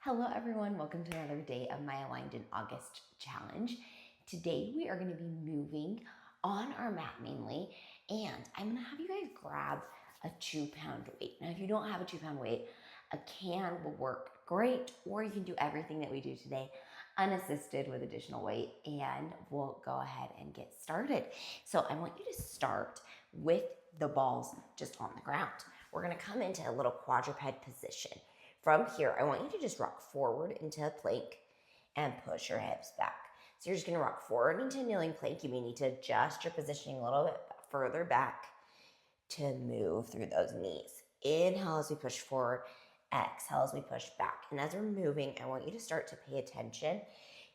Hello everyone, welcome to another day of my Aligned in August challenge. Today we are going to be moving on our mat mainly, and I'm going to have you guys grab a 2-pound weight. Now if you don't have a 2-pound weight, a can will work great, or you can do everything that we do today unassisted with additional weight, and we'll go ahead and get started. So I want you to start with the balls just on the ground. We're going to come into a little quadruped position. From here, I want you to just rock forward into a plank and push your hips back. So you're just going to rock forward into a kneeling plank. You may need to adjust your positioning a little bit further back to move through those knees. Inhale as we push forward, exhale as we push back. And as we're moving, I want you to start to pay attention.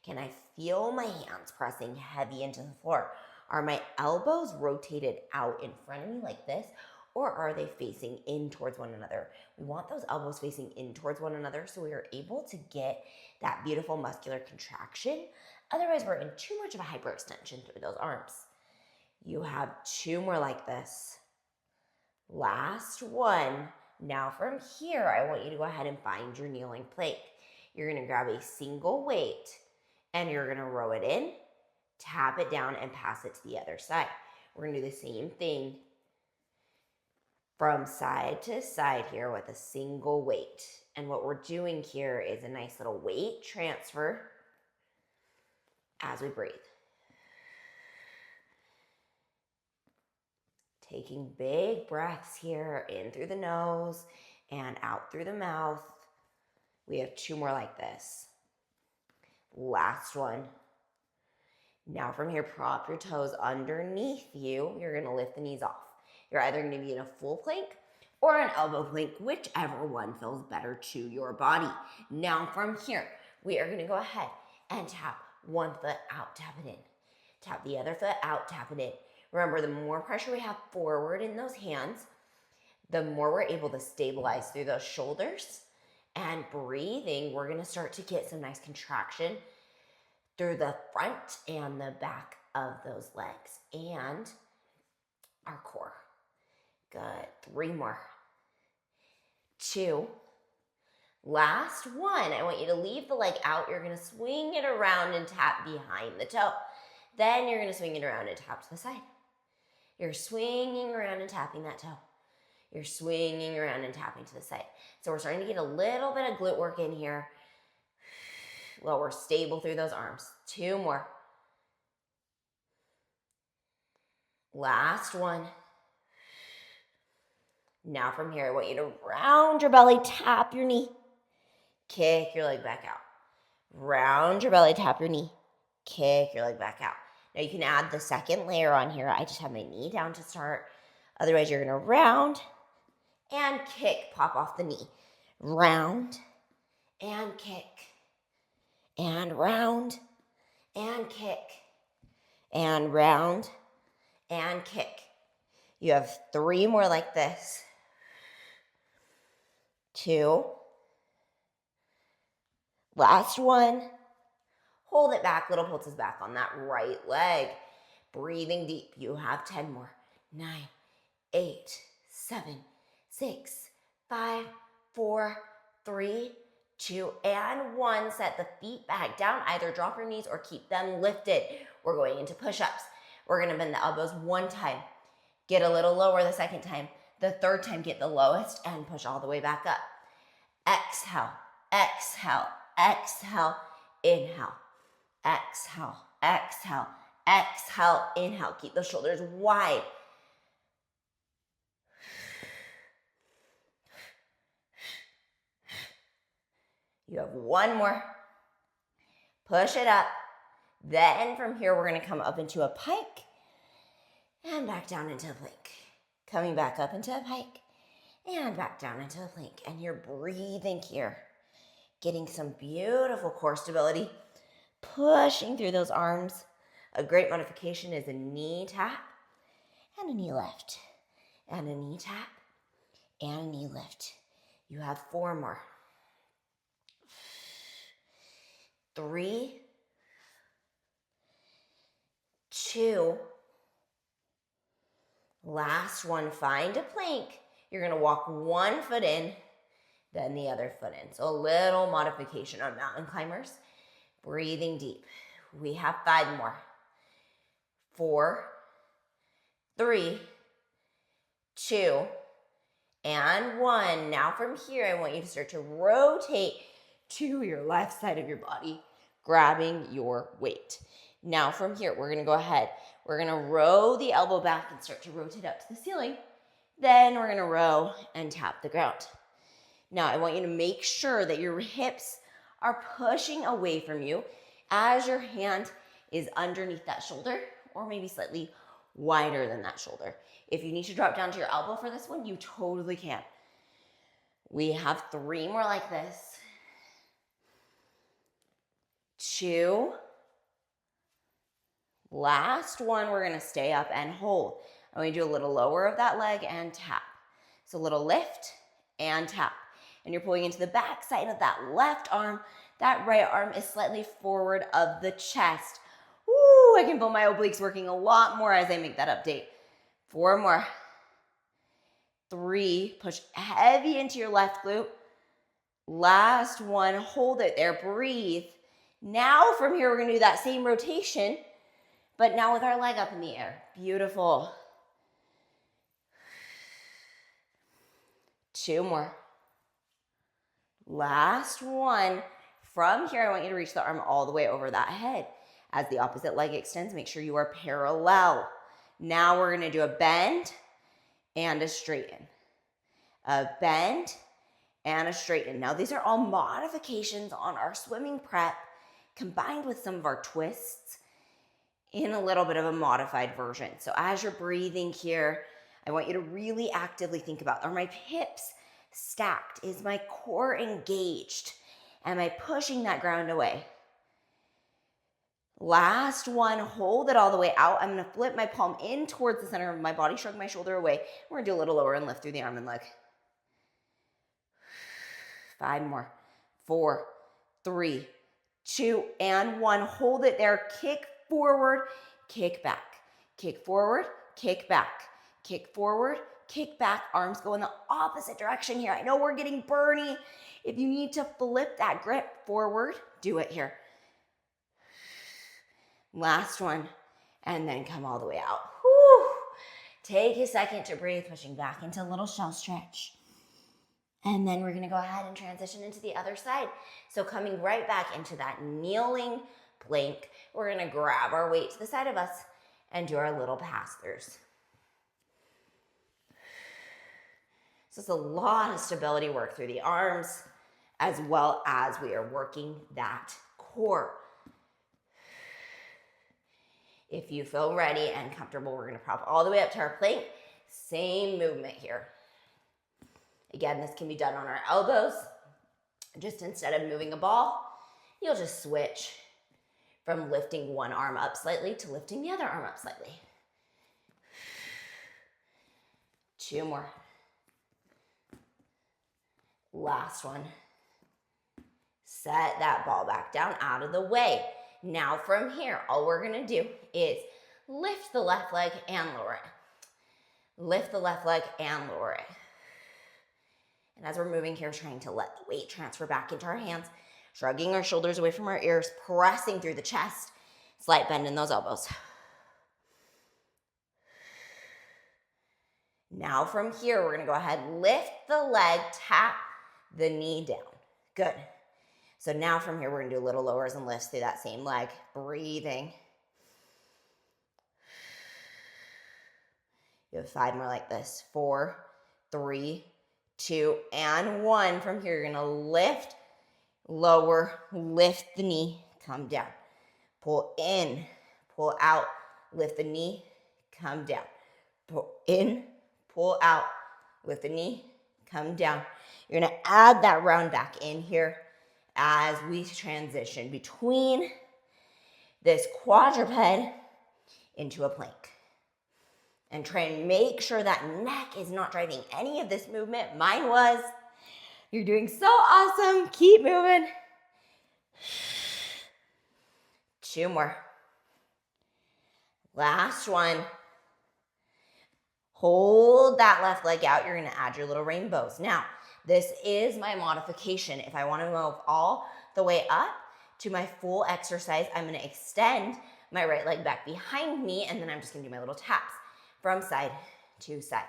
Can I feel my hands pressing heavy into the floor? Are my elbows rotated out in front of me like this? Or are they facing in towards one another? We want those elbows facing in towards one another so we are able to get that beautiful muscular contraction. Otherwise, we're in too much of a hyperextension through those arms. You have 2 more like this. Last one. Now from here, I want you to go ahead and find your kneeling plank. You're going to grab a single weight and you're going to row it in, tap it down, and pass it to the other side. We're going to do the same thing from side to side here with a single weight. And what we're doing here is a nice little weight transfer as we breathe. Taking big breaths here, in through the nose and out through the mouth. We have 2 more like this. Last one. Now from here, prop your toes underneath you. You're going to lift the knees off. You're either going to be in a full plank or an elbow plank, whichever one feels better to your body. Now from here, we are going to go ahead and tap one foot out, tap it in. Tap the other foot out, tap it in. Remember, the more pressure we have forward in those hands, the more we're able to stabilize through those shoulders. And breathing, we're going to start to get some nice contraction through the front and the back of those legs and our core. Good. 3 more. 2. Last one. I want you to leave the leg out. You're going to swing it around and tap behind the toe. Then you're going to swing it around and tap to the side. You're swinging around and tapping that toe. You're swinging around and tapping to the side. So we're starting to get a little bit of glute work in here while we're stable through those arms. 2 more. Last one. Now from here, I want you to round your belly, tap your knee, kick your leg back out. Round your belly, tap your knee, kick your leg back out. Now you can add the second layer on here. I just have my knee down to start. Otherwise, you're going to round and kick, pop off the knee. Round and kick and round and kick and round and kick. You have 3 more like this. 2. Last one. Hold it back, little pulses back on that right leg. Breathing deep. You have 10 more. 9, 8, 7, 6, 5, 4, 3, 2, and 1. Set the feet back down. Either drop your knees or keep them lifted. We're going into push-ups. We're going to bend the elbows 1 time. Get a little lower the 2nd time. The 3rd time, get the lowest and push all the way back up. Exhale, exhale, exhale, inhale. Exhale, exhale, exhale, inhale. Keep those shoulders wide. You have 1 more. Push it up. Then from here, we're going to come up into a pike and back down into a plank. Coming back up into a pike and back down into a plank. And you're breathing here, getting some beautiful core stability, pushing through those arms. A great modification is a knee tap and a knee lift, and a knee tap and a knee lift. You have 4 more. 3, 2. Last one. Find a plank. You're going to walk 1 foot in, then the other foot in. So a little modification on mountain climbers. Breathing deep. We have 5 more. 4, 3, 2, and 1. Now from here, I want you to start to rotate to your left side of your body, grabbing your weight. Now from here, we're gonna go ahead. We're gonna row the elbow back and start to rotate up to the ceiling. Then we're gonna row and tap the ground. Now I want you to make sure that your hips are pushing away from you as your hand is underneath that shoulder or maybe slightly wider than that shoulder. If you need to drop down to your elbow for this one, you totally can. We have 3 more like this. 2. Last one, we're gonna stay up and hold. I'm gonna do a little lower of that leg and tap. So a little lift and tap. And you're pulling into the back side of that left arm. That right arm is slightly forward of the chest. Woo, I can feel my obliques working a lot more as I make that update. 4 more. 3, push heavy into your left glute. Last one, hold it there, breathe. Now from here, we're gonna do that same rotation, but now with our leg up in the air. Beautiful. 2 more. Last one. From here, I want you to reach the arm all the way over that head. As the opposite leg extends, make sure you are parallel. Now we're gonna do a bend and a straighten. A bend and a straighten. Now these are all modifications on our swimming prep combined with some of our twists in a little bit of a modified version. So as you're breathing here, I want you to really actively think about, are my hips stacked? Is my core engaged? Am I pushing that ground away? Last one, hold it all the way out. I'm gonna flip my palm in towards the center of my body, shrug my shoulder away. We're gonna do a little lower and lift through the arm and leg. 5 more. 4, 3, 2, and 1. Hold it there. Kick forward, kick back. Kick forward, kick back. Kick forward, kick back. Arms go in the opposite direction here. I know we're getting burny. If you need to flip that grip forward, do it here. Last one, and then come all the way out. Whew. Take a second to breathe, pushing back into a little shell stretch. And then we're gonna go ahead and transition into the other side. So coming right back into that kneeling plank, we're gonna grab our weight to the side of us and do our little pass-throughs. So it's a lot of stability work through the arms, as well as we are working that core. If you feel ready and comfortable, we're gonna prop all the way up to our plank. Same movement here. Again, this can be done on our elbows. Just instead of moving a ball, you'll just switch from lifting one arm up slightly to lifting the other arm up slightly. 2 more. Last one. Set that ball back down out of the way. Now from here, all we're gonna do is lift the left leg and lower it. Lift the left leg and lower it. And as we're moving here, trying to let the weight transfer back into our hands, shrugging our shoulders away from our ears, pressing through the chest, slight bend in those elbows. Now from here, we're gonna go ahead, lift the leg, tap the knee down. Good. So now from here, we're gonna do little lowers and lifts through that same leg, breathing. You have 5 more like this. 4, 3, 2, and 1. From here, you're gonna lift, lower, lift the knee, come down. Pull in, pull out, lift the knee, come down. Pull in, pull out, lift the knee, come down. You're gonna add that round back in here as we transition between this quadruped into a plank. And try and make sure that neck is not driving any of this movement. Mine was. You're doing so awesome. Keep moving. 2 more. Last one. Hold that left leg out. You're gonna add your little rainbows. Now, This is my modification. If I want to move all the way up to my full exercise, I'm going to extend my right leg back behind me, and then I'm just going to do my little taps from side to side.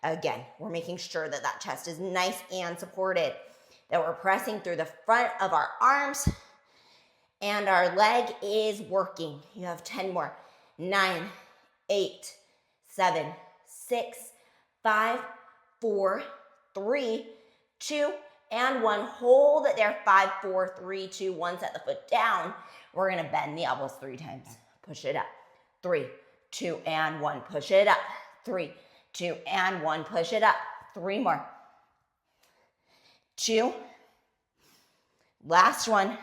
Again, we're making sure that that chest is nice and supported, that we're pressing through the front of our arms, and our leg is working. You have 10 more. 9, 8, 7, 6, 5, 4, 3, 2, and 1. Hold it there. 5, 4, 3, 2, 1. Set the foot down. We're going to bend the elbows 3 times. Push it up. 3, 2, and 1. Push it up. 3, 2, and 1. Push it up. 3 more. 2. Last one.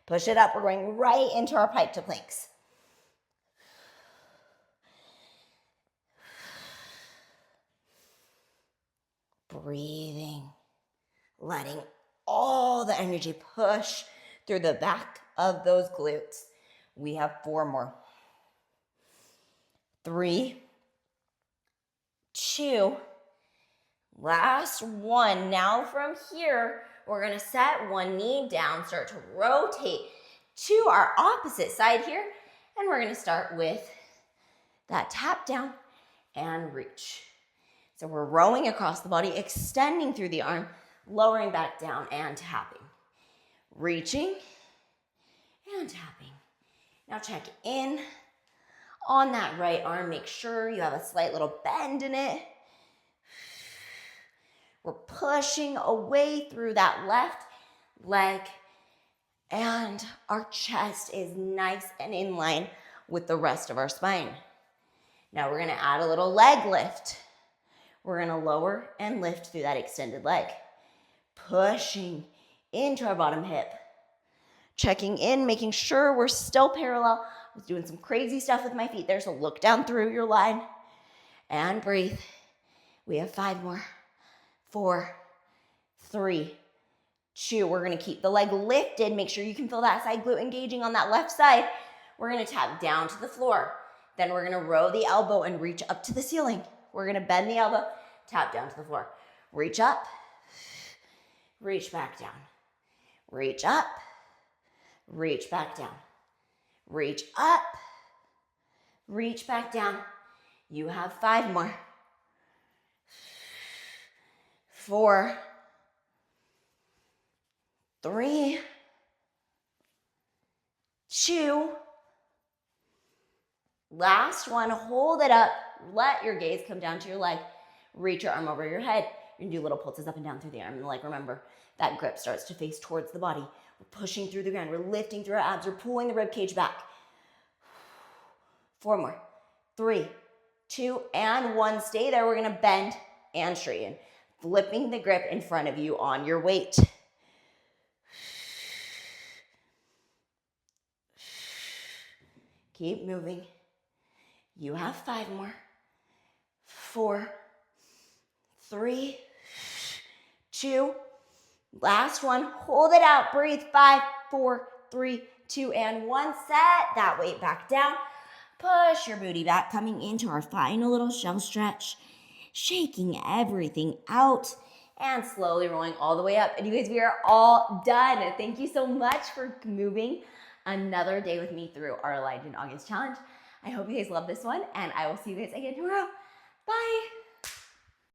Push it up. We're going right into our pike to planks. Breathing, letting all the energy push through the back of those glutes. We have 4 more. 3, 2, last one. Now from here, we're going to set one knee down, start to rotate to our opposite side here, and we're going to start with that tap down and reach. So we're rowing across the body, extending through the arm, lowering back down and tapping. Reaching and tapping. Now check in on that right arm. Make sure you have a slight little bend in it. We're pushing away through that left leg, and our chest is nice and in line with the rest of our spine. Now we're going to add a little leg lift. We're going to lower and lift through that extended leg, pushing into our bottom hip, checking in, making sure we're still parallel. I was doing some crazy stuff with my feet there, so look down through your line and breathe. We have 5 more. 4, 3, 2. We're going to keep the leg lifted. Make sure you can feel that side glute engaging on that left side. We're going to tap down to the floor. Then we're going to row the elbow and reach up to the ceiling. We're going to bend the elbow, tap down to the floor. Reach up, reach back down. Reach up, reach back down. Reach up, reach back down. You have 5 more. 4, 3, 2. Last one. Hold it up. Let your gaze come down to your leg. Reach your arm over your head. You're going to do little pulses up and down through the arm and the leg. Remember, that grip starts to face towards the body. We're pushing through the ground. We're lifting through our abs. We're pulling the rib cage back. 4 more. 3, 2, and 1. Stay there. We're going to bend and straighten. Flipping the grip in front of you on your weight. Keep moving. You have 5 more. 4, 3, 2. Last one. Hold it out. Breathe. 5, 4, 3, 2, and 1. Set that weight back down. Push your booty back, coming into our final little shell stretch. Shaking everything out and slowly rolling all the way up. And you guys, we are all done. Thank you so much for moving another day with me through our Aligned in August challenge. I hope you guys love this one, and I will see you guys again tomorrow. Bye.